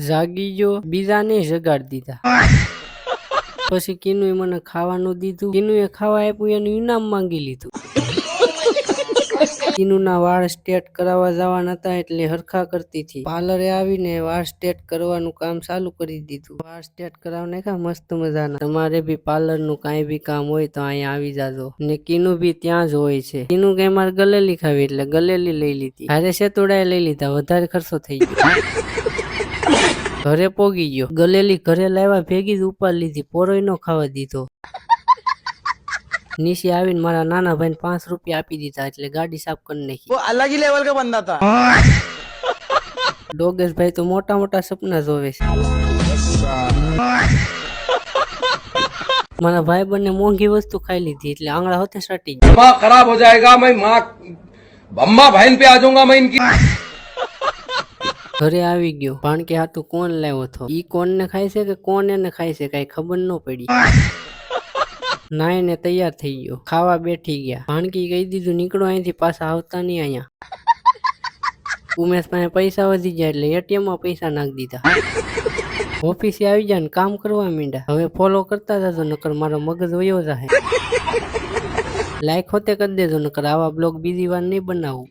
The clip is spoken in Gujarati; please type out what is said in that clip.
જાગી ગયો, બીજાને જગાડી દીધા। પછી કીનુએ મને ખાવાનું દીધું, કીનુએ ખાવા આપ્યું, એનું ઇનામ માંગી લીધું। કીનુના વાળ સ્ટ્રેટ કરાવવા જવાના હતા એટલે હરખા કરતી હતી। પાર્લરે આવીને વાળ સ્ટ્રેટ કરવાનું કામ ચાલુ કરી દીધું। વાળ સ્ટ્રેટ કરાવને કા મસ્ત મજાના। તમારે બી પાર્લર નું કાંઈ બી કામ હોય તો અહીંયા આવી જાજો। ને કીનુ બી ત્યાં જ હોય છે। કીનુ કે મારે ગલેલી ખાવી એટલે ગલેલી લઈ લીધી। હારે સેતુડાએ લઈ લીધા, વધારે ખર્ચો થઈ ગયો। ઘરે પોગી ગયો, ગલેલી ઘરે લાવ્યા ભેગી જ ઉપાડ લીધી, પોરોય નો ખાવા દીધો। નીચે આવીને મારા નાના ભાઈને 5 રૂપિયા આપી દીધા એટલે ગાડી સાફ કરી નાખી। वो अलग ही लेवल का बंदा था। ડોગેશ ભાઈ તો મોટા મોટા સપના જોવે છે। મારા ભાઈ બંને મોંઘી વસ્તુ ખાઈ લીધી એટલે આંગળા હોતે સટી ગયા। दिमाग खराब हो जाएगा, मैं माँ अम्मा बहन पे आ जाऊंगा मैं इनकी। ઘરે આવી ગયો, ભાણકી હાટુ કોણ લાવ્યો હતો, ઈ કોણ ને ખાય છે કે કોણ એને ખાય છે કઈ ખબર ન પડી। નાઈને તૈયાર થઈ ગયો, ખાવા બેઠી ગયા। ભાણકી કહી દીધું નીકળો અહીંથી, પાછા આવતા નહીં અહીંયા। ઉમેશ પાસે પૈસા વધી ગયા એટલે એટીએમ માં પૈસા નાખી દીધા। ઓફિસે આવી જાય ને કામ કરવા માંડ્યા। હવે ફોલો કરતા જજો નકર મારો મગજ વયો જાહે। લાઈક હોતે કરી દેજો નકર આવા બ્લોગ બીજી વાર નહીં બનાવું।